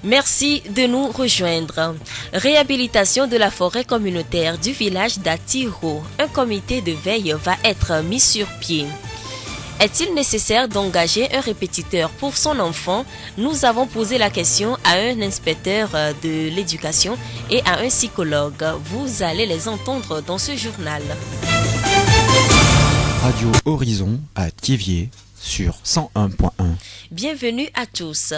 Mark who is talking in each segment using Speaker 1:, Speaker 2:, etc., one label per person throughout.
Speaker 1: Merci de nous rejoindre. Réhabilitation de la forêt communautaire du village d'Atiro. Un comité de veille va être mis sur pied. Est-il nécessaire d'engager un répétiteur pour son enfant? Nous avons posé la question à un inspecteur de l'éducation et à un psychologue. Vous allez les entendre dans ce journal.
Speaker 2: Radio Horizon à Thiéviers sur 101.1.
Speaker 1: Bienvenue à tous.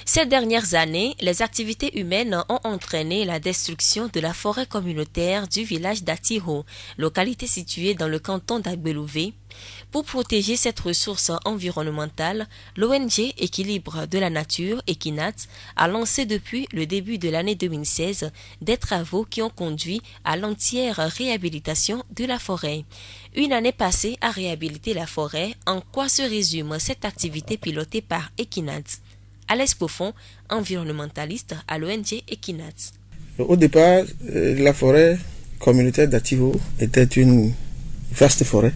Speaker 1: Ces dernières années, les activités humaines ont entraîné la destruction de la forêt communautaire du village d'Atiro, localité située dans le canton d'Agbelouvé. Pour protéger cette ressource environnementale, l'ONG Équilibre de la Nature, Equinat, a lancé depuis le début de l'année 2016 des travaux qui ont conduit à l'entière réhabilitation de la forêt. Une année passée à réhabiliter la forêt, en quoi se résume cette activité pilotée par Equinat? Alex Poffon, environnementaliste à l'ONG Equinat.
Speaker 3: Au départ, la forêt communautaire d'Atiro était une vaste forêt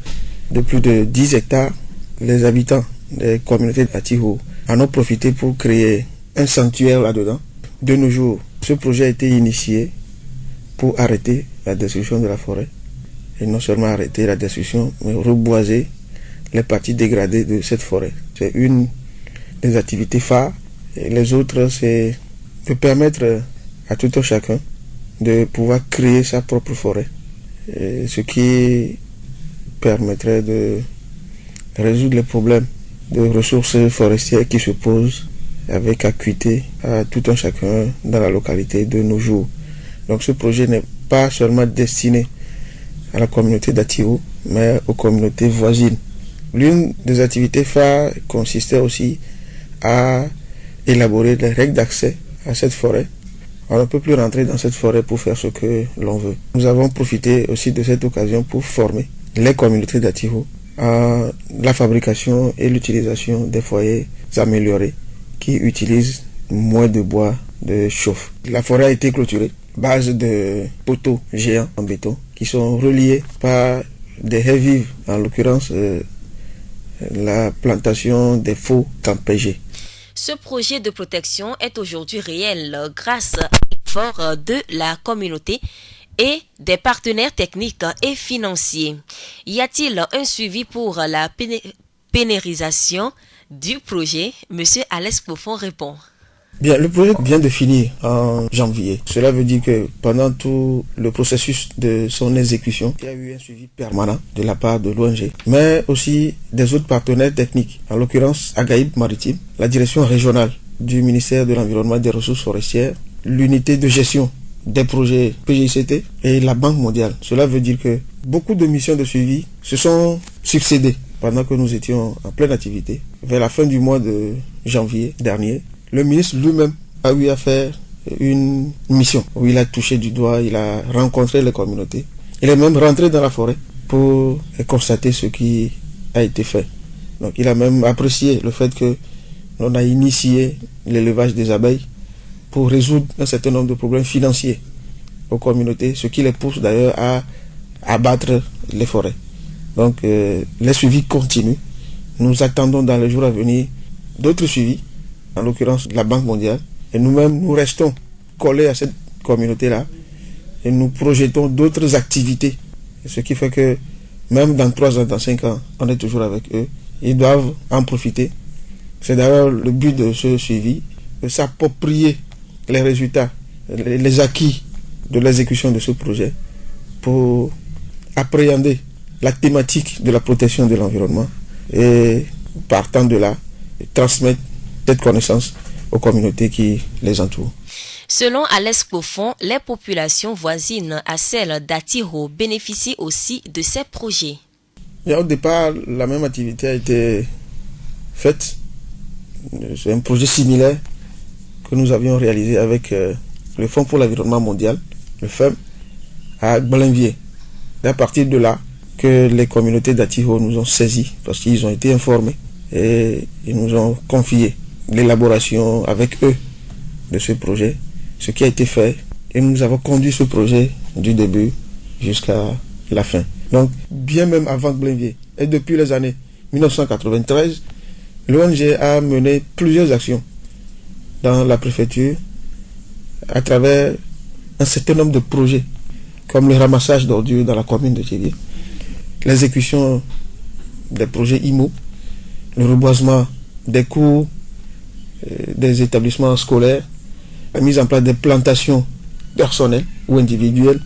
Speaker 3: de plus de 10 hectares. Les habitants des communautés d'Atiro en ont profité pour créer un sanctuaire là-dedans. De nos jours, ce projet a été initié pour arrêter la destruction de la forêt. Et non seulement arrêter la destruction, mais reboiser les parties dégradées de cette forêt. C'est une des activités phares. Et les autres, c'est de permettre à tout un chacun de pouvoir créer sa propre forêt. Et ce qui permettrait de résoudre les problèmes de ressources forestières qui se posent avec acuité à tout un chacun dans la localité de nos jours. Donc ce projet n'est pas seulement destiné à la communauté d'Atiro, mais aux communautés voisines. L'une des activités phares consistait aussi à élaborer les règles d'accès à cette forêt. On ne peut plus rentrer dans cette forêt pour faire ce que l'on veut. Nous avons profité aussi de cette occasion pour former les communautés d'Atiro à la fabrication et l'utilisation des foyers améliorés qui utilisent moins de bois de chauffe. La forêt a été clôturée, base de poteaux géants en béton qui sont reliés par des haies vives, en l'occurrence la plantation des faux campégés.
Speaker 1: Ce projet de protection est aujourd'hui réel grâce à l'effort de la communauté et des partenaires techniques et financiers. Y a-t-il un suivi pour la pérennisation du projet? Monsieur Alex Poffon répond.
Speaker 3: Bien, le projet vient de finir en janvier. Cela veut dire que pendant tout le processus de son exécution, il y a eu un suivi permanent de la part de l'ONG, mais aussi des autres partenaires techniques, en l'occurrence Agaïb Maritime, la direction régionale du ministère de l'Environnement et des Ressources forestières, l'unité de gestion des projets PGICT et la Banque mondiale. Cela veut dire que beaucoup de missions de suivi se sont succédées pendant que nous étions en pleine activité. Vers la fin du mois de janvier dernier, le ministre lui-même a eu à faire une mission où il a touché du doigt, il a rencontré les communautés. Il est même rentré dans la forêt pour constater ce qui a été fait. Donc il a même apprécié le fait que l'on a initié l'élevage des abeilles pour résoudre un certain nombre de problèmes financiers aux communautés, ce qui les pousse d'ailleurs à abattre les forêts. Donc les suivis continuent. Nous attendons dans les jours à venir d'autres suivis, en l'occurrence la Banque mondiale, et nous-mêmes nous restons collés à cette communauté-là et nous projetons d'autres activités, ce qui fait que même dans 3 ans, dans 5 ans, on est toujours avec eux. Ils doivent en profiter. C'est d'ailleurs le but de ce suivi, de s'approprier les résultats, les acquis de l'exécution de ce projet pour appréhender la thématique de la protection de l'environnement et partant de là, transmettre cette connaissance aux communautés qui les entourent.
Speaker 1: Selon Alex Poffon, les populations voisines à celles d'Atiro bénéficient aussi de ces projets.
Speaker 3: Et au départ, la même activité a été faite. C'est un projet similaire que nous avions réalisé avec le Fonds pour l'environnement mondial, le FEM, à Gbalenvier. Et à partir de là, que les communautés d'Atiro nous ont saisis parce qu'ils ont été informés et ils nous ont confié l'élaboration avec eux de ce projet, ce qui a été fait, et nous avons conduit ce projet du début jusqu'à la fin. Donc, bien même avant Gbalenvier, et depuis les années 1993, l'ONG a mené plusieurs actions dans la préfecture à travers un certain nombre de projets, comme le ramassage d'ordures dans la commune de Thiévié, l'exécution des projets IMO, le reboisement des cours, des établissements scolaires, la mise en place des plantations personnelles ou individuelles,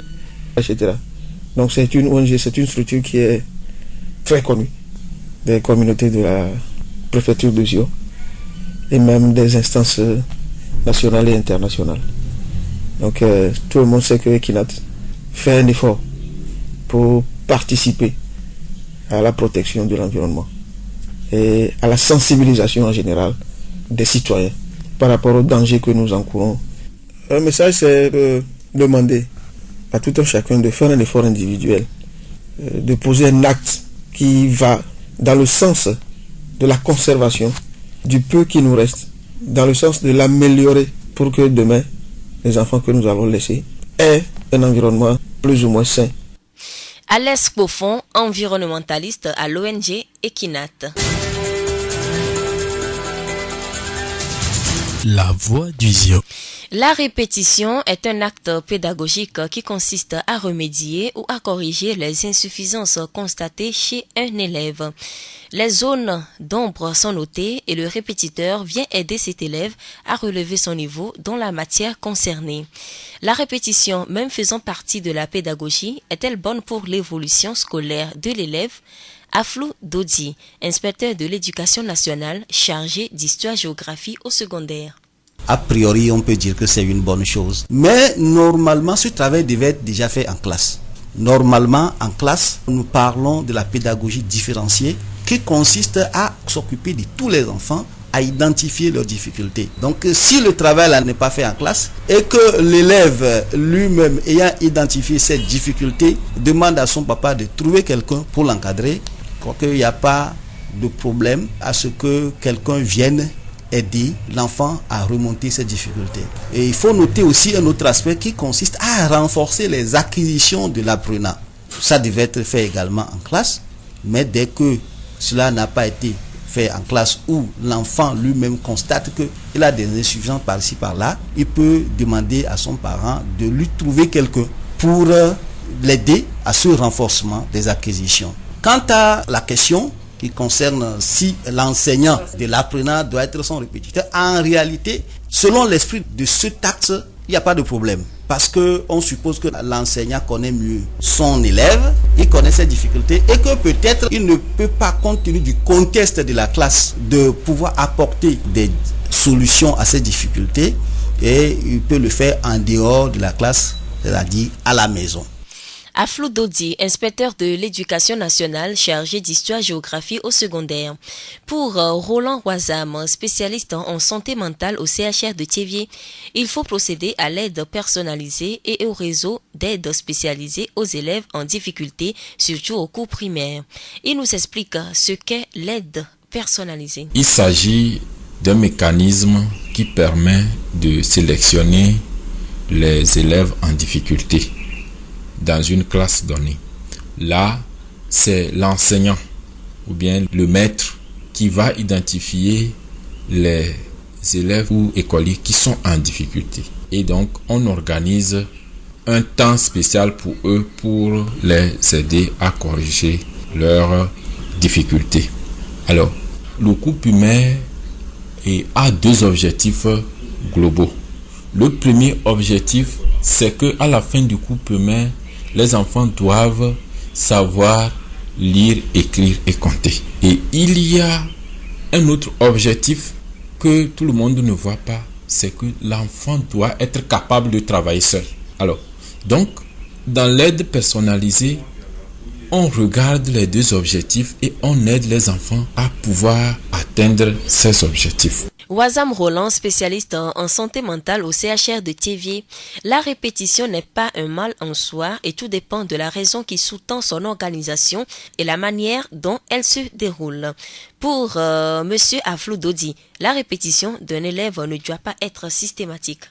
Speaker 3: etc. Donc c'est une ONG, c'est une structure qui est très connue des communautés de la préfecture de Zio et même des instances nationales et internationales. Donc tout le monde sait que Ekinat fait un effort pour participer à la protection de l'environnement et à la sensibilisation en général des citoyens par rapport aux dangers que nous encourons. Un message, c'est de demander à tout un chacun de faire un effort individuel, de poser un acte qui va dans le sens de la conservation du peu qui nous reste, dans le sens de l'améliorer pour que demain, les enfants que nous allons laisser aient un environnement plus ou moins sain.
Speaker 1: Alès Pofon, environnementaliste à l'ONG Ekinat.
Speaker 4: La voix du Zio.
Speaker 1: La répétition est un acte pédagogique qui consiste à remédier ou à corriger les insuffisances constatées chez un élève. Les zones d'ombre sont notées et le répétiteur vient aider cet élève à relever son niveau dans la matière concernée. La répétition, même faisant partie de la pédagogie, est-elle bonne pour l'évolution scolaire de l'élève? Aflou Dodi, inspecteur de l'éducation nationale chargé d'histoire-géographie au secondaire.
Speaker 5: A priori, on peut dire que c'est une bonne chose. Mais normalement, ce travail devait être déjà fait en classe. Normalement, en classe, nous parlons de la pédagogie différenciée qui consiste à s'occuper de tous les enfants, à identifier leurs difficultés. Donc, si le travail là n'est pas fait en classe et que l'élève lui-même ayant identifié cette difficulté demande à son papa de trouver quelqu'un pour l'encadrer, je crois qu'il n'y a pas de problème à ce que quelqu'un vienne aider l'enfant à remonter ses difficultés. Et il faut noter aussi un autre aspect qui consiste à renforcer les acquisitions de l'apprenant. Ça devait être fait également en classe, mais dès que cela n'a pas été fait en classe où l'enfant lui-même constate qu'il a des insuffisances par-ci par-là, il peut demander à son parent de lui trouver quelqu'un pour l'aider à ce renforcement des acquisitions. Quant à la question qui concerne si l'enseignant de l'apprenant doit être son répétiteur, en réalité, selon l'esprit de ce acte, il n'y a pas de problème. Parce qu'on suppose que l'enseignant connaît mieux son élève, il connaît ses difficultés et que peut-être il ne peut pas, compte tenu du contexte de la classe, de pouvoir apporter des solutions à ces difficultés et il peut le faire en dehors de la classe, c'est-à-dire à la maison.
Speaker 1: Aflou Dodi, inspecteur de l'éducation nationale chargé d'histoire-géographie au secondaire. Pour Roland Wazam, spécialiste en santé mentale au CHR de Thiévié, il faut procéder à l'aide personnalisée et au réseau d'aide spécialisée aux élèves en difficulté, surtout au cours primaire. Il nous explique ce qu'est l'aide personnalisée.
Speaker 6: Il s'agit d'un mécanisme qui permet de sélectionner les élèves en difficulté dans une classe donnée. Là, c'est l'enseignant ou bien le maître qui va identifier les élèves ou écoliers qui sont en difficulté. Et donc, on organise un temps spécial pour eux pour les aider à corriger leurs difficultés. Alors, le cours primaire a deux objectifs globaux. Le premier objectif, c'est que à la fin du cours primaire, les enfants doivent savoir lire, écrire et compter. Et il y a un autre objectif que tout le monde ne voit pas, c'est que l'enfant doit être capable de travailler seul. Alors, donc, dans l'aide personnalisée, on regarde les deux objectifs et on aide les enfants à pouvoir atteindre ces objectifs.
Speaker 1: Wazam Roland, spécialiste en santé mentale au CHR de Thiévié. La répétition n'est pas un mal en soi et tout dépend de la raison qui sous-tend son organisation et la manière dont elle se déroule. Pour Monsieur Aflou Dodi, la répétition d'un élève ne doit pas être systématique.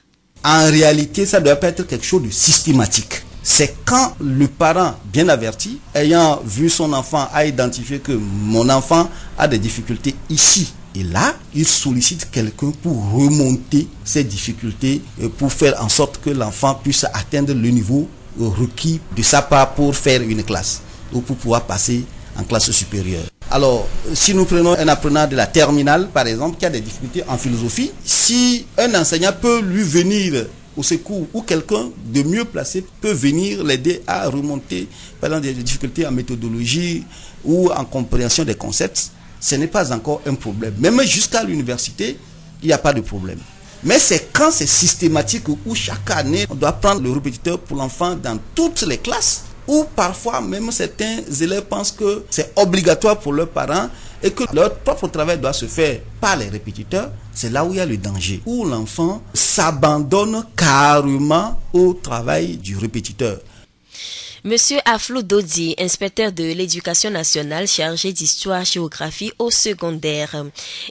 Speaker 5: En réalité, ça doit pas être quelque chose de systématique. C'est quand le parent bien averti, ayant vu son enfant, a identifié que mon enfant a des difficultés ici, Et là, il sollicite quelqu'un pour remonter ces difficultés, pour faire en sorte que l'enfant puisse atteindre le niveau requis de sa part pour faire une classe ou pour pouvoir passer en classe supérieure. Alors, si nous prenons un apprenant de la terminale, par exemple, qui a des difficultés en philosophie, si un enseignant peut lui venir au secours ou quelqu'un de mieux placé peut venir l'aider à remonter, par exemple, des difficultés en méthodologie ou en compréhension des concepts, ce n'est pas encore un problème. Même jusqu'à l'université, il n'y a pas de problème. Mais c'est quand c'est systématique où chaque année, on doit prendre le répétiteur pour l'enfant dans toutes les classes, ou parfois même certains élèves pensent que c'est obligatoire pour leurs parents et que leur propre travail doit se faire par les répétiteurs. C'est là où il y a le danger, où l'enfant s'abandonne carrément au travail du répétiteur.
Speaker 1: Monsieur Aflou Dodi, inspecteur de l'éducation nationale chargé d'histoire-géographie au secondaire.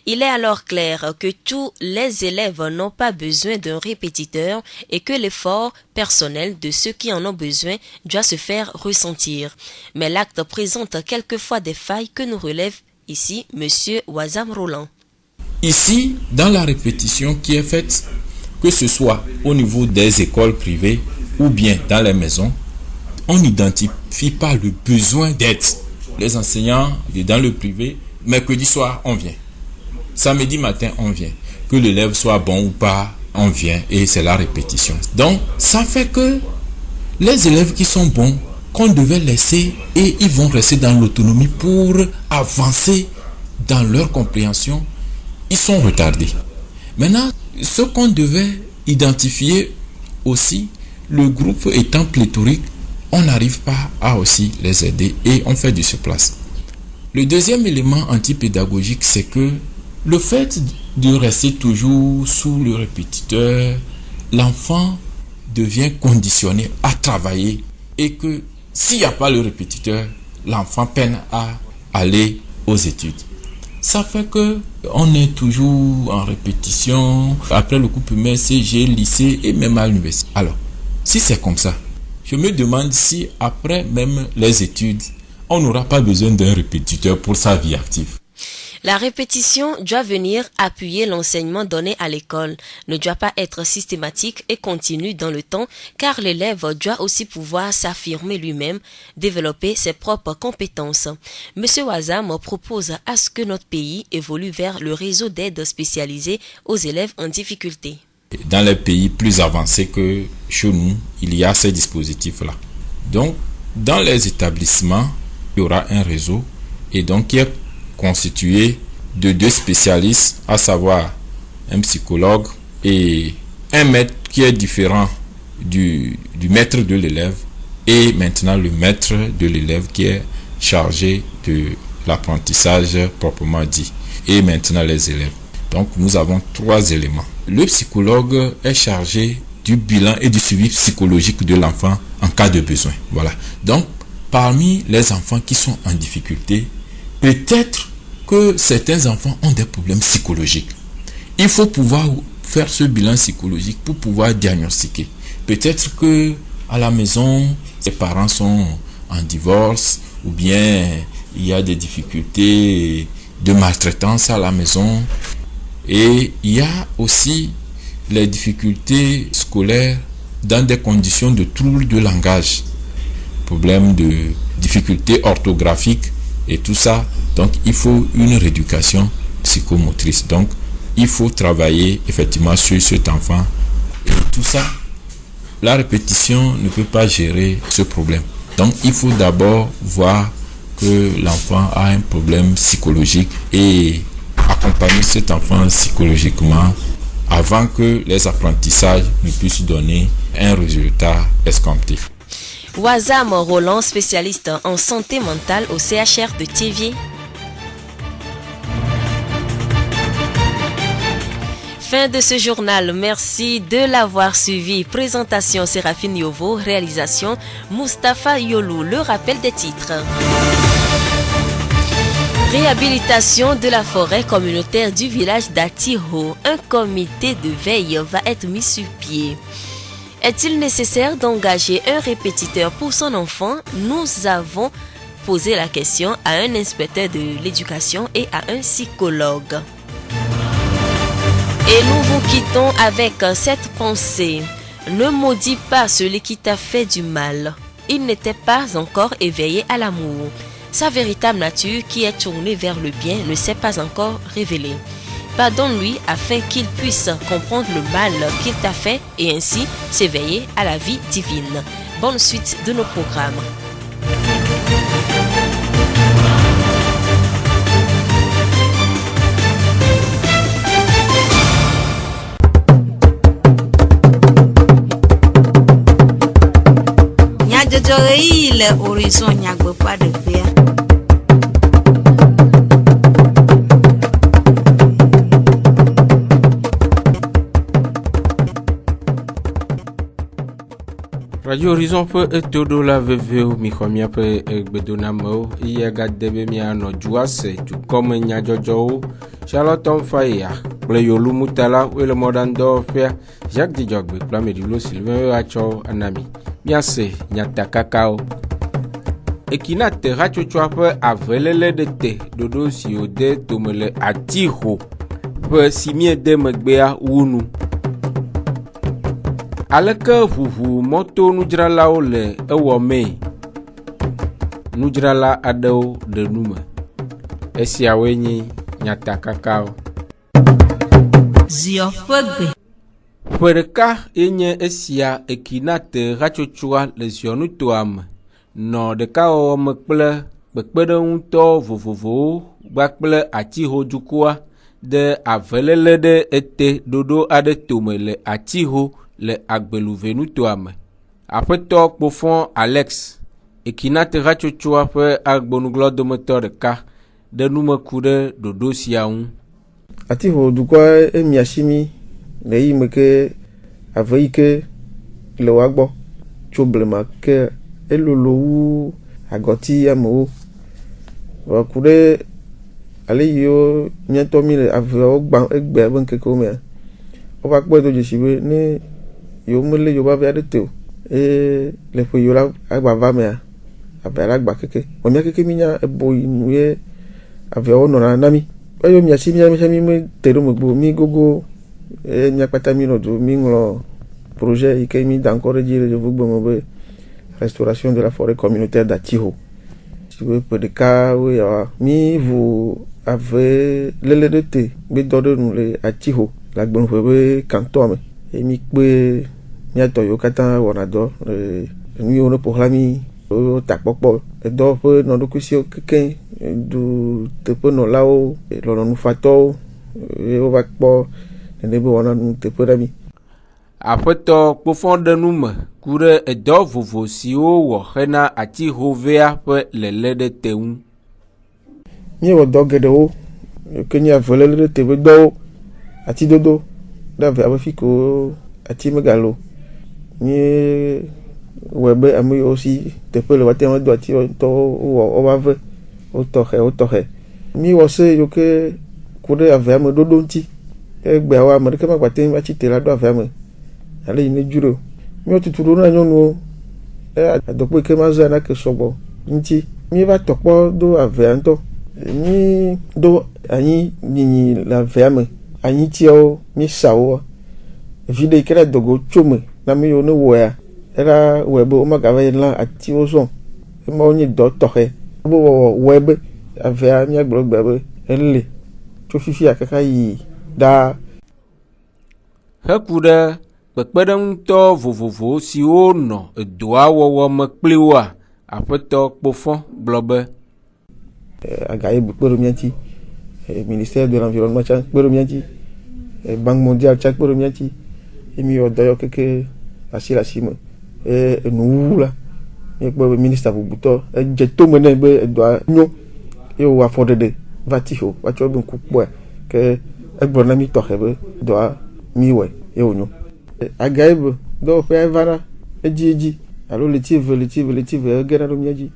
Speaker 1: Il est alors clair que tous les élèves n'ont pas besoin d'un répétiteur et que l'effort personnel de ceux qui en ont besoin doit se faire ressentir. Mais l'acte présente quelquefois des failles que nous relève ici Monsieur Wazam Roland.
Speaker 6: Ici, dans la répétition qui est faite, que ce soit au niveau des écoles privées ou bien dans les maisons, on n'identifie pas le besoin d'aide. Les enseignants, dans le privé, mercredi soir, on vient. Samedi matin, on vient. Que l'élève soit bon ou pas, on vient et c'est la répétition. Donc, ça fait que les élèves qui sont bons, qu'on devait laisser et ils vont rester dans l'autonomie pour avancer dans leur compréhension, ils sont retardés. Maintenant, ce qu'on devait identifier aussi, le groupe étant pléthorique, on n'arrive pas à aussi les aider et on fait du surplace. Le deuxième élément antipédagogique, c'est que le fait de rester toujours sous le répétiteur, l'enfant devient conditionné à travailler et que s'il n'y a pas le répétiteur, l'enfant peine à aller aux études. Ça fait que on est toujours en répétition après le cours primaire, CG, lycée et même à l'université. Alors, si c'est comme ça, je me demande si après même les études, on n'aura pas besoin d'un répétiteur pour sa vie active.
Speaker 1: La répétition doit venir appuyer l'enseignement donné à l'école, ne doit pas être systématique et continue dans le temps, car l'élève doit aussi pouvoir s'affirmer lui-même, développer ses propres compétences. Monsieur Wazam propose à ce que notre pays évolue vers le réseau d'aide spécialisée aux élèves en difficulté.
Speaker 6: Dans les pays plus avancés que chez nous, il y a ces dispositifs-là. Donc, dans les établissements, il y aura un réseau et donc qui est constitué de 2 spécialistes, à savoir un psychologue et un maître qui est différent du maître de l'élève et maintenant le maître de l'élève qui est chargé de l'apprentissage proprement dit et maintenant les élèves. Donc nous avons 3 éléments. Le psychologue est chargé du bilan et du suivi psychologique de l'enfant en cas de besoin. Voilà. Donc parmi les enfants qui sont en difficulté, peut-être que certains enfants ont des problèmes psychologiques. Il faut pouvoir faire ce bilan psychologique pour pouvoir diagnostiquer. Peut-être que à la maison, ses parents sont en divorce ou bien il y a des difficultés de maltraitance à la maison. Et il y a aussi les difficultés scolaires dans des conditions de troubles de langage, problèmes de difficultés orthographiques et tout ça. Donc il faut une rééducation psychomotrice. Donc il faut travailler effectivement sur cet enfant. Et tout ça, la répétition ne peut pas gérer ce problème. Donc il faut d'abord voir que l'enfant a un problème psychologique et accompagner cet enfant psychologiquement avant que les apprentissages ne puissent donner un résultat escompté.
Speaker 1: Wazam Roland, spécialiste en santé mentale au CHR de Thiévié. Fin de ce journal, merci de l'avoir suivi. Présentation Séraphine Yovo, réalisation Mustapha Yolou. Le rappel des titres. Réhabilitation de la forêt communautaire du village d'Atiho. Un comité de veille va être mis sur pied. Est-il nécessaire d'engager un répétiteur pour son enfant? Nous avons posé la question à un inspecteur de l'éducation et à un psychologue. Et nous vous quittons avec cette pensée. Ne maudis pas celui qui t'a fait du mal. Il n'était pas encore éveillé à l'amour. Sa véritable nature, qui est tournée vers le bien, ne s'est pas encore révélée. Pardonne-lui afin qu'il puisse comprendre le mal qu'il t'a fait et ainsi s'éveiller à la vie divine. Bonne suite de nos programmes.
Speaker 7: Le horizon nyagbe pas de paix.
Speaker 8: Radio Horizon peut être de la VV ou Michomia peut être bedonamo. Il y a gardé bien nos joies, tout comme il y a Jojo, Charlotte Faya, Playolu Mutala, ou le Modando Fer, Jacques Dijogbe, Plamédulo, Sylvain Racho, Anami. Bien c'est, Nyata Kakao. Et qui n'a te rachochoape à velele de te, dodo si ode tomele à tiro, peu si mie de megbea unu. Aleke vuvu moto nudralao le ewome, nudrala adeo de nume. Esiawe nyi nyata kakao.
Speaker 7: Zio fegbe.
Speaker 8: Pwedeka enye esia ekinate rachochoa le zionu toame. No deka o mekple kpekpeɖeŋutɔ vovovowo gbakple atiho dukua de avelele ɖe ete ɖoɖo aɖe tome le atiho le agbeluvenutoa me. Aƒetɔ Kpofɔ Alex ekinate hatsotsoa ƒe agbonugblɔ dometɔ ɖeka ɖe numeku ɖe ɖoɖo sia ŋu.
Speaker 3: Atiho dukua emiasimi le yi me ke ave yi ke le wa gbɔ tso blema ke elolo wu agɔti amewo wɔku ɖe ale yiwo miatɔ mi le aveawo gbã egbea be ŋkekewo mea wova kpɔe do dzesi be ne yewo mele yewo ave aɖe te o eye le ƒe yewo la agbava mea avea la gba keke wɔ mia keke mi nya ebo nu ye aveawo nɔna na mi eyo miasi mi me te ɖo megbe o mi gogo mia kpata mi nɔ do mi ŋlɔ projet yi ke mi da ŋkɔ ɖe dzi le Yevugbeme me be restauration de la forêt communautaire d'Atiho. Si vous pouvez cas oui mi vous avez le de te be do de nous le Atiho la gbon fe canton me e mi pe mi ato yo kata wona do mi ono proclami o takpokpo e do fe no do kusio keken du te pe no lao lo no fato e o va po ne be wona nu te pe rami.
Speaker 8: Aƒetɔ Kpofɔ ɖe nu me ku ɖe edɔ vovo siwo wɔ hena atihovea ƒe lele ɖe te ŋu.
Speaker 3: Míewɔ dɔ geɖewo ke nye avelele ɖe te be dɔwo atidodo ɖe ave abe fi ko ati megalo mí wɔe be ame yiwo si teƒe le wate ŋu do ati tɔwo wɔ woba ve wotɔxɛ mí wɔ se yiwo ke ku ɖe avea me ɖoɖo ŋuti egbeawo ame ɖeke magbate ŋu atsi te la ɖo avea me ale yi ne dzro mi tutu ɖo na nyɔnuwo adɔkpe ke ma zã nake sɔgbɔ ŋuti mi va tɔkpɔ do avea ŋutɔ mi do anyi nyinyi le avea me anyitiawo mi sa wo vi ɖe yi ke ɖe dogo tso me na mi yiwo ne wɔa ela wɔe be womagava yi lã atiwo zɔn emawo nye dɔ tɔxɛ be wɔe be avea miagblɔ gbea be ele tso fifia kaka yi ɖaa
Speaker 8: heku ɖe kpekpeɖeŋutɔ vovovowo siwo nɔ edoa wɔwɔ me kpli woa aƒetɔ Kpofɔ gblɔ be
Speaker 3: agaye kpe ɖo mia ŋuti ministère de l'environnement tsa kpe ɖo mia ŋuti banque mondiale tsa kpe ɖo mia ŋuti mi wɔ dɔ yɔ keke asi le asi me enuwuwu la míekpɔ be ministre bubutɔ edze tome nɛ be edɔa nyo ye wò afɔɖeɖe va Tiho va tsɔ be ŋku kpɔe ke egblɔ na mi tɔxɛ be dɔa mi wɔe ye wònyo. Agaye be dɔwɔƒe evana edzi alo letive egena ɖo mia dzi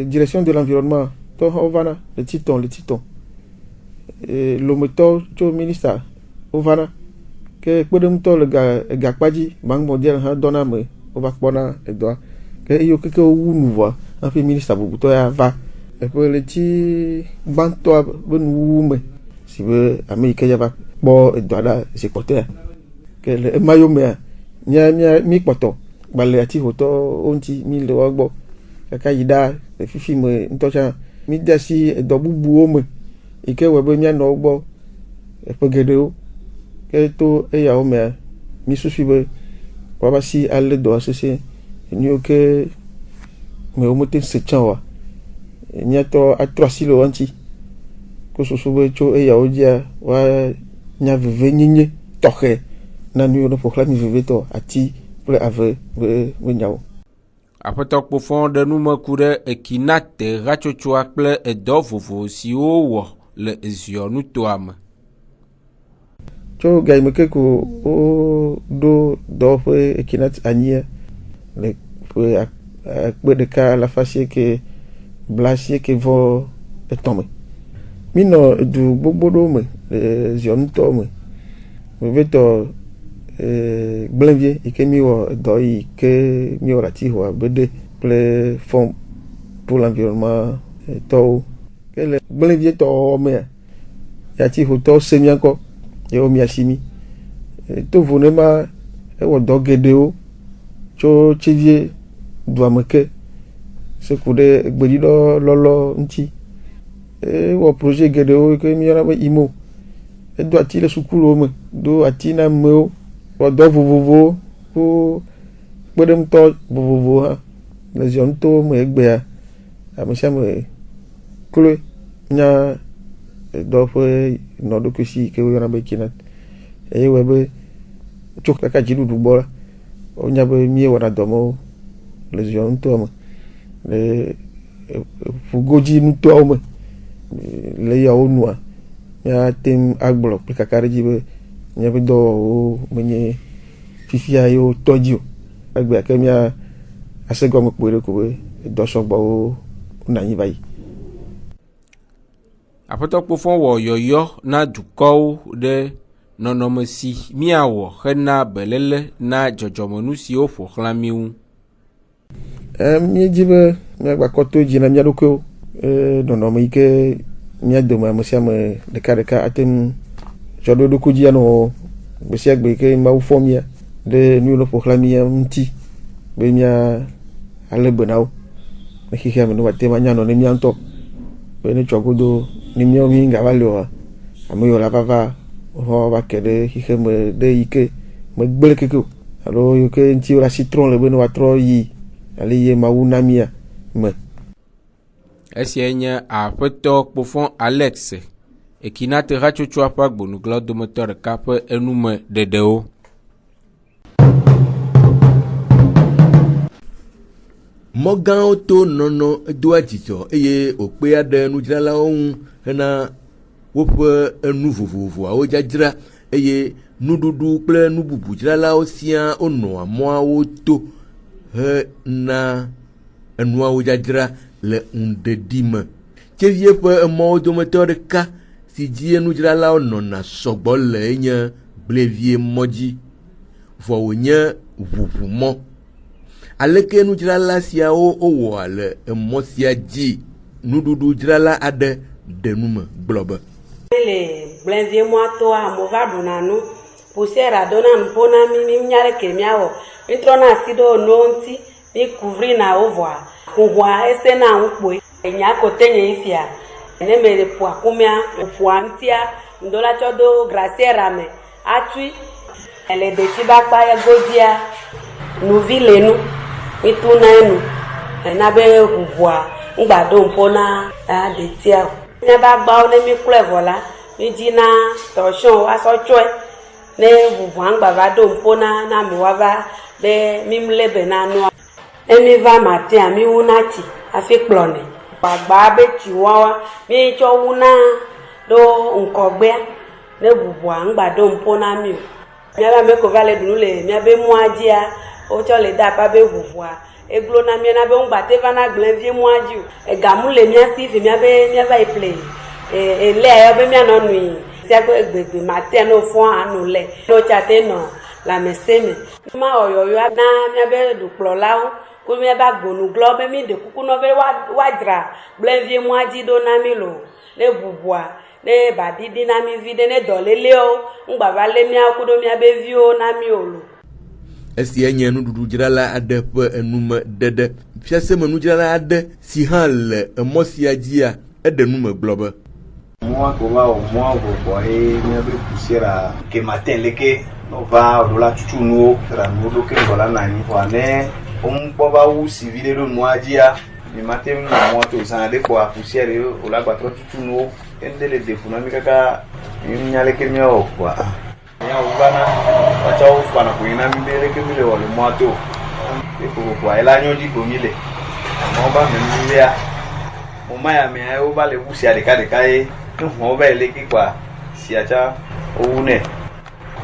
Speaker 3: direction de l'environnement tɔ hã wovana le titon lometɔ tso ministre wovana ke kpeɖeŋutɔ le gakpadzi banque mondiale hã dɔna ame wova kpɔna edɔa ke eyiwo keke wu nu vɔa hafi ministre bubutɔ ya va eƒe leti gbãtɔa be nuwuwu me si be ame yi ke ya va kpɔ edɔa c'est kpɔtɔa ke le emayo mea mi kpɔtɔ gbalẽ atixotɔ ŋuti mi le wo gbɔ kaka yi ɖa le fifi me ŋutɔ tsã mi de asi edɔ bubuwo me yi ke wɔ be mianɔ wo gbɔ eƒe geɖewo ke to eyawo mea mi susu be woava si alé dɔa sesẽ nu yiwo ke me wo mete se tsã oa miatɔ atrɔ asi le wo ŋuti ko susu be tso eyawo dzia woanya veve nyenye tɔxɛ na nu yiwo ne ƒo xlã mi vevetɔ ati kple ave be nyawo.
Speaker 8: Aƒetɔ Kpofɔ ɖe nume ku ɖe ekinate hatsotsoa kple edɔ vovo siwo wɔ le eziɔ nutoa me.
Speaker 3: Tso gayime ke ko woɖo dɔwɔƒe ekinate anyia le ƒe akpe ɖeka alafa asieke blaasieke vɔ etɔ̃ me. Minɔ edu gbogbo ɖewo me le ziɔ nutɔwo me vevetɔ gblẽvie yi ke mi wɔ dɔ yi ke mi wɔ le atixoa BD kple fond pour l'environnement tɔwo ke le gblẽvie tɔwɔwɔ mea atixotɔwo se miakɔ yewo miasi mi to vo ne ma ewɔ dɔ geɖewo tso tsivie dua me ke se ku ɖe gbeɖiɖɔ lɔlɔ ŋuti ewɔ projet geɖewo ke mi yɔna be IMO edo ati le sukuwo me do ati na amewo wɔ dɔ vovovowo ko kpeɖeŋutɔ vovovowo hã le ziɔ nutowo me egbea ame sia ame kloe nya dɔ ƒe nɔɖokui si ke woyɔna be kinat eye wɔ be tso kaka dziɖuɖu gbɔ la wonya be míewɔna dɔmewo le ziɔ nutoa me le ƒugodzi nutoawo me le yawo nua míate ŋu agblɔ kple kaka ɖe dzi be míaƒe dɔwɔwɔwo menye fifia yewo tɔ dzi o egbea ke mía ase gɔme kpoe ɖe ko be dɔsɔgbɔwo wonɔ anyi va yi.
Speaker 8: Aƒetɔ Kpofɔ wɔ yɔyɔ na dukɔwo ɖe nɔnɔme si míawɔ hena beléle na dzɔdzɔmenu siwo ƒo xlã mi ŋu.
Speaker 3: Míedzi be míagbakɔ to dzi na mía ɖokuiwo nɔnɔme yi ke mía dome ame sia ame ɖekaɖeka ate ŋu tsɔ ɖo ɖokui dzi anɔ gbe sia gbe yi ke Mawu fɔ mía ɖe nu yiwo ne ƒo xlã mía ŋuti be mía alé be na wo ne xexea me ne wate ma nyanɔ ne mía ŋutɔ be ne tsɔ godo ne míawo mí gava le oa ame yiwo la vava va ke ɖe xixe me ɖe yi ke megble keke o alo yi ke ŋuti wo le asi trɔm le be ne woatrɔ yi ale ye Mawu na mía me.
Speaker 8: Esia nye Aƒetɔ Kpofɔ Alex ekinate hatsotsoa ƒe agbonuglɔ dometɔ ɖeka ƒe enume ɖeɖewo.
Speaker 9: Mɔgãwo to nɔnɔ edoa dzidzɔ eye wòkpea ɖe nudzralawo ŋu hena woƒe enu vovovoawo dzadzra eye nuɖuɖu kple nu bubu dzralawo siaa wonɔa mɔawo to hena enuawo dzadzra le ŋuɖeɖi me. Tsevie ƒe emɔwo dometɔ ɖeka si dzi nudzralawo nɔna sɔgbɔ le enye gblẽvie mɔ dzi vɔ wònye ʋuʋumɔ. Aleke nudzrala siawo wowɔa le emɔ sia dzi nuɖuɖu dzrala aɖe ɖe nume gblɔ be
Speaker 10: le gblẽvie mɔa toa amewo va ɖuna nu poussière dona nuƒo na mi nya leke míawɔ mi trɔna asi ɖe nuwo ŋuti mi kuvrina wo vɔa ƒuƒua esena ŋu kpoe enya kote nye yi fia ne me le ƒua kumea ƒua ŋutia ŋdɔ la tsɔ do gracière me atui ele detsi bakpa ye godzia nuvi le nu mi tu na enu ena be ʋuʋua ŋgbado ŋƒo na detia o míabe agbawo ne mi klɔe vɔ la mi dzina torsion woasɔ tsɔe ne ʋuʋua ŋgba va do ŋƒo na ame woava be mi lé be na nua ne mi va matia mi wu na tsi hafi kplɔnɛ gbagba be tsi woawa mi tsɔ wu na ɖo ŋkɔgbea ne ʋuʋua ŋgba do ŋƒo na mi o míabe ame ko va le ɖu nu le míabe mɔa dzia wotsɔ le da akpa be ʋuʋua eglo na mía na be ŋgba te va na gblẽvie mɔa dzi o egamu le mía si fi míabe míava yi ple elea yɔ be míanɔ nui sia kpe gbegbe matia no fɔ anu le no tsate nɔ lãmese me ma ɔyɔyɔ na míabe ɖukplɔlawo ko míabe agbonuglɔ be mi ɖe kuku nɔ be woadzra gblẽvie mɔa dzi ɖo na mi lo ne ʋuʋua ne badidi na mi vide ne doleleo ngba va le mia kudo mia bevio na mi olu.
Speaker 9: Esi enye nududu dzrala ade ƒe enume dede. Fiase me nudzrala ade si hã le emɔ sia dzia ede nume gblɔ be.
Speaker 11: Moi ko va au moins pour mia be pusiera que matin leke no va do la chuchu no ra no do ke gola na ni kwa ne po va u civile do no adia ni matin mo to sa de kwa pusiera o la gba chuchu no endele de funa mi kaka ni nyale ke mi o kwa ya ugana acha u fana ko ina mi bele ke mi le o le mo to e ko kwa ela nyo di go mi le mo ba mi le ya mo maya mi ayo ba le pusiera de ka e mo ba le ki kwa si acha o ne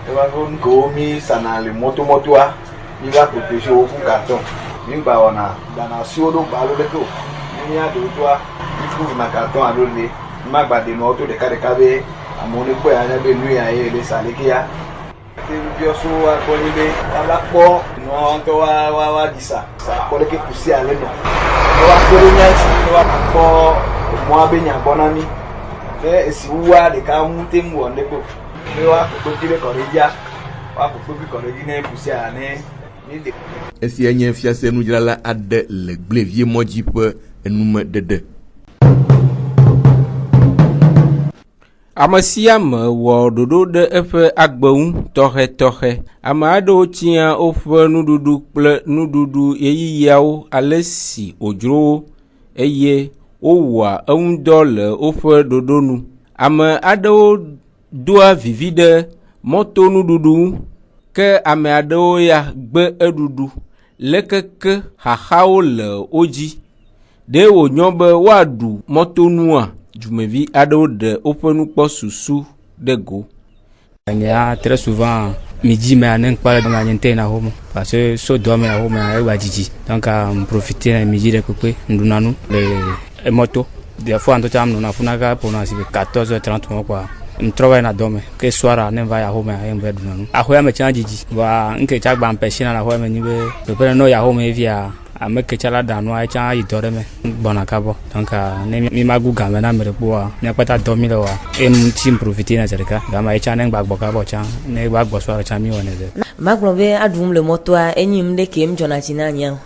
Speaker 11: e va con gomi sana le moto a mi va protéger o carton mi ba ona dana si o do ba lo de ko mi ya do to a mi fu ma carton a lo le ma gba de no to de ka be amoni ko ya be nu ya e le sale ki ya te bi o so a ko ni be ala po no to wa disa sa ko le ke kusi ale no wa ko le nya si wa ko mo abe nya bonami e si wa de ka mu te mu on de ko
Speaker 9: Esi enye fiase nudzrala ade le gblevie mɔdzi ƒe enume dede.
Speaker 8: Ame sia ame wɔ ɖoɖo ɖe eƒe agbe ŋu tɔxɛtɔxɛ. Ame aɖewo tia woƒe nuɖuɖu kple nuɖuɖu yeyiyawo ale si wodzro wo eye wowɔa eŋudɔ le woƒe ɖoɖo nu. Ame aɖewo doa vivi ɖe mɔto nuɖuɖu ŋu ke ame aɖewo ya gbe eɖuɖu lekeke xaxawo le wo dzi. Ɖe wònyɔ be woaɖu mɔtonua, dumevi aɖewo ɖe woƒe nukpɔ susu ɖe go.
Speaker 12: Très souvent midi mais en pas dans la niente na home parce que so dorme na home na ba jiji donc on profite na midi de couper ndunanu les motos des fois en tout temps on a funaka pour na 14h30 quoi. Mtrova na dome ke swara ne va ya home ya mbe dunanu ahoya me change jiji wa nke chagba mpeshina na ahoya me nibe pepere no ya home via ameke chala danu a cha idore me bona kabo donc ne mi magu game na mere boa ne pata domile wa em tim profiter na zereka gama cha ne gbagbo kabo cha ne gbagbo swara cha mi woneze
Speaker 1: magro be adum le moto a enyim de kem jonathan anya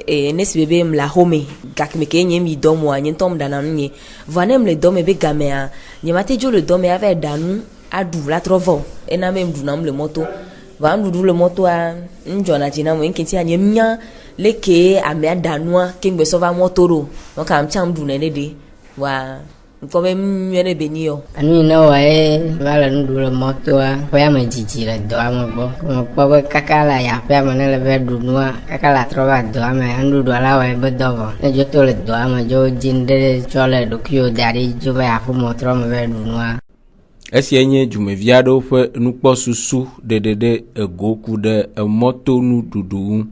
Speaker 1: nesi bebe mla home gakme ke nyem yi domo anyi tom dananu nye vanem le dome be gamea nyemate jo le dome ave danu adu la trovo ena mem dunam le moto va ndu le moto a jonathan na mo nkenti anyemnya leke ame danua kengbe so va moto ro donc am cham du nene de wa nkome mwere benio
Speaker 13: anu no wa vala ndu le moto a fa ma jiji le do am bo kakala ya fa ma le ve du noa kakala trova do am andu do la wa be do ne jo to le do am jo jinde chole do kyo dari jo va fu moto ma ve du noa.
Speaker 8: Esi enye dumevi aɖewo ƒe nukpɔ susu ɖeɖeɖe ego ku ɖe emɔto nuɖuɖu.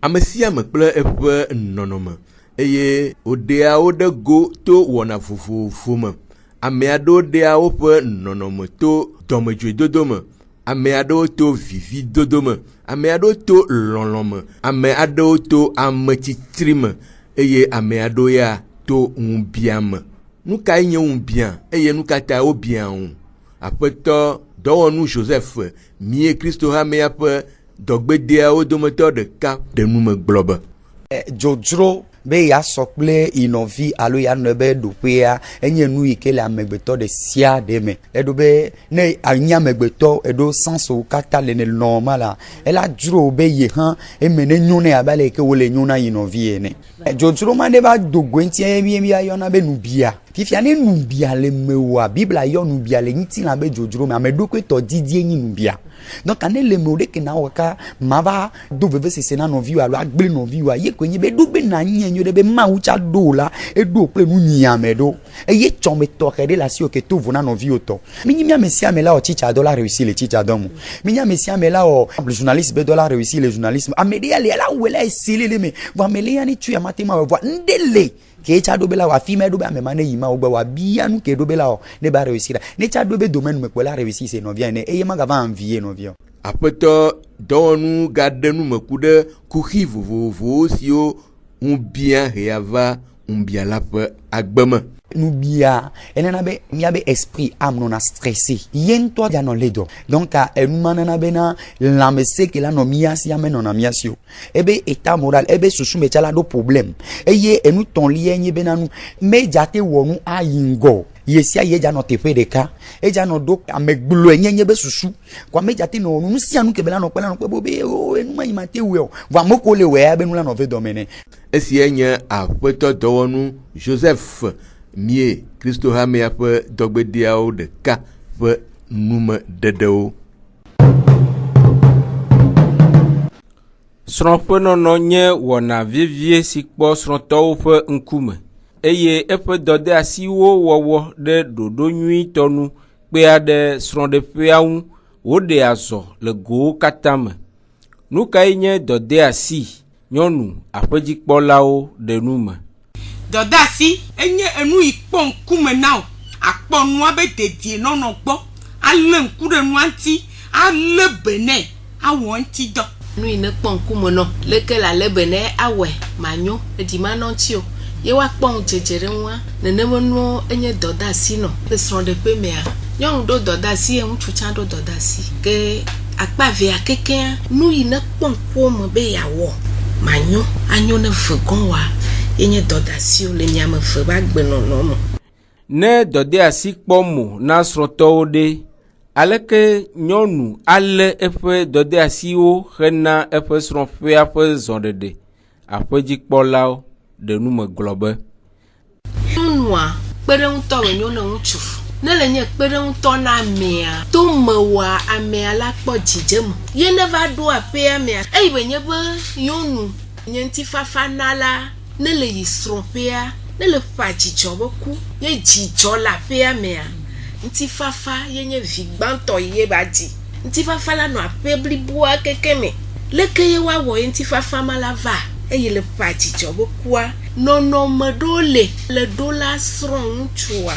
Speaker 9: Ame sia ame kple eƒe nɔnɔme eye woɖeawo ɖe go to wɔna vovovo me. Ame aɖewo ɖea woƒe nɔnɔme to dɔmedzoedodo me, ame aɖewo to vividodo me, ame aɖewo to lɔlɔ̃ me, ame aɖewo to ametsitri me eye ame aɖewo ya to ŋubia me. Nu kae nye ŋubia eye nu kata wobia ŋu? Aƒetɔ dɔwɔnu Joseph mie Kristo hamea ƒe dɔgbedeawo dometɔ ɖeka ɖe nume gblɔ be
Speaker 2: dzodzro be ya sɔ kple inɔvi alo ya nɔ be ɖoƒea enye nu yi ke le amegbetɔ ɖe sia ɖe me. Eɖo be ne anya amegbetɔ eɖo sanso katã le ne normala ela dzro be ye hã eme ne nyo ne abe le ke wo le nyo na inɔvi ene. Dzodzro ma ne va do go ŋuti mi ayɔna be nubia. Fifia ne nubia le mewoa Bibla yɔ nubia le ŋutilã be dzodzro me ame ɖokui tɔ didi nyi nubia. Donc ane le me ɖeke na wɔka mava do vevesese na nɔviwo alo agble nɔviwo ye ko nye be ɖo be na nye nyo ɖe be mawu tsa ɖo la eɖo kple nu nyiame ɖo eye tsɔme tɔxɛ ɖe le asi ke to vo na nɔviwo tɔ. Mi nyi miame sia me la wɔ tsitsa dɔ la réussir le tsitsa dɔ mu. Mi nyi ame sia me la wɔ le journaliste be dɔ la réussir le journalisme. Ame ɖe ya le la wɔ la esile le me. Vɔ ame le ya ni tu ya mate ma vɔ nde le ke tsa do be la wa fi me do be ame ma ne yima wo be wa bia nu ke do be la o ne ba réussir ne tsa do be domaine me ko la réussir c'est novia ne eye ma ga va envier novia.
Speaker 9: Aƒetɔ dɔwɔnu gaɖe nu me ku ɖe kuxi vovovowo siwo ŋubia hea va bia la ƒe agbeme.
Speaker 2: Nubia enana be miabe esprit âme non a stressé yen to ja no ledo donc a enumana be na lamese ke la no miasi amen non amiasio ebe état moral ebe susu me chala do problème eye enu ton lienye be nanu me jate wonu ayingo yesia ye ja no tefe de ka e ja no do amegbulo enyenye be susu kwa me jate no nu si anu ke be la no pela no pe bobe o enu ma imate we o va moko le we abe nu la no ve domene
Speaker 9: esi enye aƒetɔ dɔwɔnu Joseph Mie Kristo hamea ƒe dɔgbediawo ɖeka ƒe nume dedewo.
Speaker 8: Srɔ̃ƒenɔnɔ nye wɔna vievie si kpɔ srɔ̃tɔwo ƒe ŋkume eye eƒe dɔdeasiwo wɔwɔ ɖe ɖoɖo nyuitɔ nu kpea ɖe srɔ̃ɖeƒea ŋu woɖe azɔ le gowo katã me. Nu kae nye dɔdeasi nyɔnu aƒedzikpɔlawo ɖe nu me?
Speaker 14: Dɔdeasi enye enu yi kpɔ ŋkume na o akpɔ nua be dedie nɔnɔ gbɔ alé ŋku ɖe nua ŋuti alé be nɛ awɔ ŋuti dɔ.
Speaker 15: Nu yi ne kpɔ ŋkume nɔ leke le alé be nɛ awɔe manyo eɖi ma nɔ ŋuti o ye woakpɔ ŋudzedze ɖe ŋua nenema nuwo enye dɔdeasi nɔ le srɔ̃ɖeƒe mea nyɔnu ɖo dɔdeasi ye ŋutsu tsã ɖo dɔdeasi ke akpavia kekea nu yi ne kpɔ ŋkume be yeawɔ manyo anyo ne vegɔ̃ wa yenye dɔdeasiwo le miame ve ba gbenɔnɔ me.
Speaker 8: Ne dɔdeasi kpɔ mo na srɔ̃tɔwo ɖe aleke nyɔnu alé eƒe dɔdeasiwo hena eƒe srɔ̃ƒea ƒe zɔɖeɖe aƒedzikpɔlawo ɖe nu me gblɔ be
Speaker 15: nyɔnua kpeɖeŋutɔ le nyo ne ŋutsu ne le nye kpeɖeŋutɔ na amea to mewɔa amea la kpɔ dzidzeme ye ne va ɖo aƒea mea eyi be nye be nyɔnu nye ŋutifafa na la ne le yi srɔ̃ƒea ne le ƒa dzidzɔ be ku ye dzidzɔ le aƒea mea ŋutifafa ye nye vi gbãtɔ ye ba di ŋutifafa la nɔ aƒe bliboa keke me leke ye woawɔ ye ŋutifafa ma la va eye le ƒa dzidzɔ be kua nɔnɔme ɖewo le ɖo la srɔ̃ ŋutsua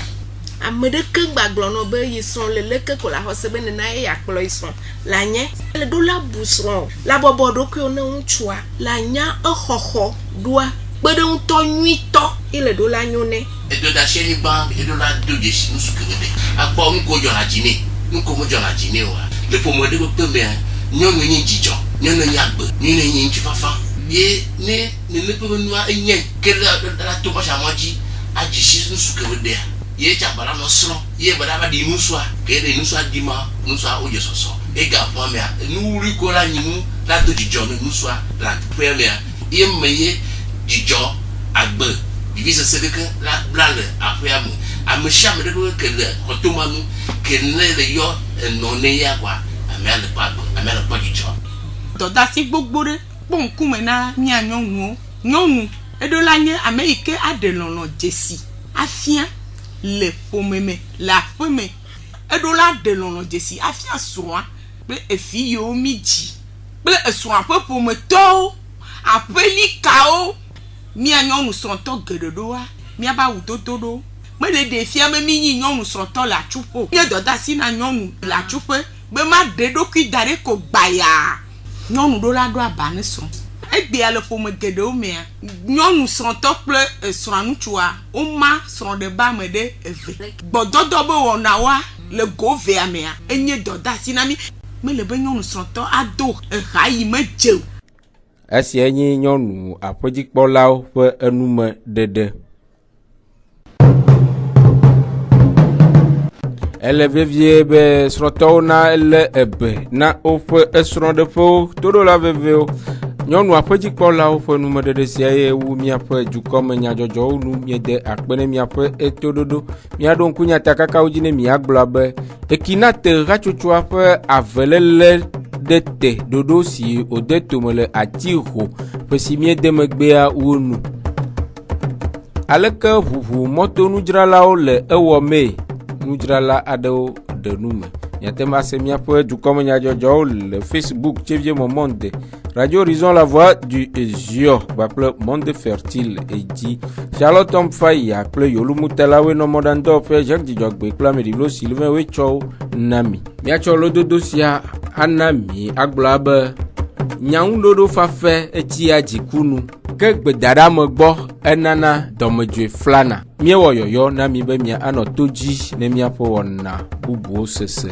Speaker 15: ame ɖeke gbagblɔ nɔ be yi srɔ̃ le leke ko la xɔ se be nena ye yakplɔ yi srɔ̃ la nye le ɖo la bu srɔ̃ la bɔbɔ ɖokuiwo ne ŋutsua la nya exɔxɔ ɖoa kpeɖeŋutɔ nyuitɔ ile ɖo la nyo ne.
Speaker 16: Edo da se ni ban edo la do dzesi nusu kele akpɔ nuko dzɔna dzi ne nuko mo dzɔna dzi ne o le ƒome ɖe ƒe mea nyɔnu nye dzidzɔ nyɔnu nye agbe nyɔnu nye ŋutifafa ye ne ƒe nua enye ke la to mɔsa mɔ dzi adzisi nusu kele ɖea ye tsa gbala nɔ srɔ̃ ye gbala va ɖi nusua ke ɖe nusua ɖi ma nusua wodze sɔsɔ ega ƒua mea nuwuli ko la nyi nu la do dzidzɔ ne nusua le ƒea mea ye me ye dzidzɔ agbe vivi sese keke la bla le aƒea me ame sia ame ɖe ke le xɔtoma nu ke ne le yɔ enɔ ne ya kɔa amea le kpɔ agbe amea le kpɔ dzidzɔ.
Speaker 14: Dɔdeasi gbogbo ɖe kpɔ ŋkume na mia nyɔnuwo nyɔnu eɖo la nye ame yi ke aɖe lɔlɔ dzesi afia le ƒome me le aƒe me eɖo la ɖe lɔlɔ dzesi afia srɔ̃a kple efi yiwo mi dzi kple esrɔ̃a ƒe ƒometɔwo aƒelikawo mia nyɔnu srɔ̃tɔ geɖe ɖoa miaba wu dodo ɖo mele ɖe fia be mi nyi nyɔnu srɔ̃tɔ le atsuƒo nye dɔdeasi na nyɔnu le atsuƒe be ma ɖe ɖokui da ɖe ko gbaya nyɔnu ɖo la ɖo aba ne srɔ̃ egbea le ƒome geɖewo mea nyɔnu srɔ̃tɔ kple esrɔ̃a ŋutsua woma srɔ̃ ɖe ba me ɖe eve gbɔdɔdɔ be wɔnawoa le go vea mea enye dɔdeasi na mi mele be nyɔnu srɔ̃tɔ ado eha yi me dze o.
Speaker 8: Esia nye nyɔnu aƒedzikpɔlawo ƒe enume ɖeɖe. Ele vevie be srɔ̃tɔwo na ele ebe na woƒe esrɔ̃ɖeƒewo toɖola vevewo. Nyɔnu aƒedzikpɔlawo ƒe numeɖeɖe sia ye wu miaƒe dukɔme nyadzɔdzɔwo nu miede akpe ne miaƒe etoɖoɖo miaɖo ŋku nyatakakawo dzi ne miagblɔ be ekina te ɣatsotsoa ƒe avelele ɖe te ɖoɖo si wòde tome le ati ho ƒe si miede megbea wo nu. Aleke ʋuʋu mɔtonudzralawo le ewɔ mee nudzrala aɖewo ɖe nu me. Miate ma se miaƒe dukɔme nyadzɔdzɔwo le Facebook Tchevie Monde, Radio Horizon La Voix du Zion kpakple Monde Fertile edzi Charlotte Mfaya kple Yolumutelawoe nɔ mɔɖaŋudɔ ƒe Jacques Dzidzɔgbe kple Ameɖiblo Sylvain woe tsɔ na mi. Miatsɔ lododo sia ana mi agblɔ be nyaŋuɖoɖo fafe etsia dzikunu ke gbedaɖa me gbɔ enana dɔmedzoe flana miewɔ yɔyɔ na mi be mia anɔ to dzi ne miaƒe wɔna bubuwo sese.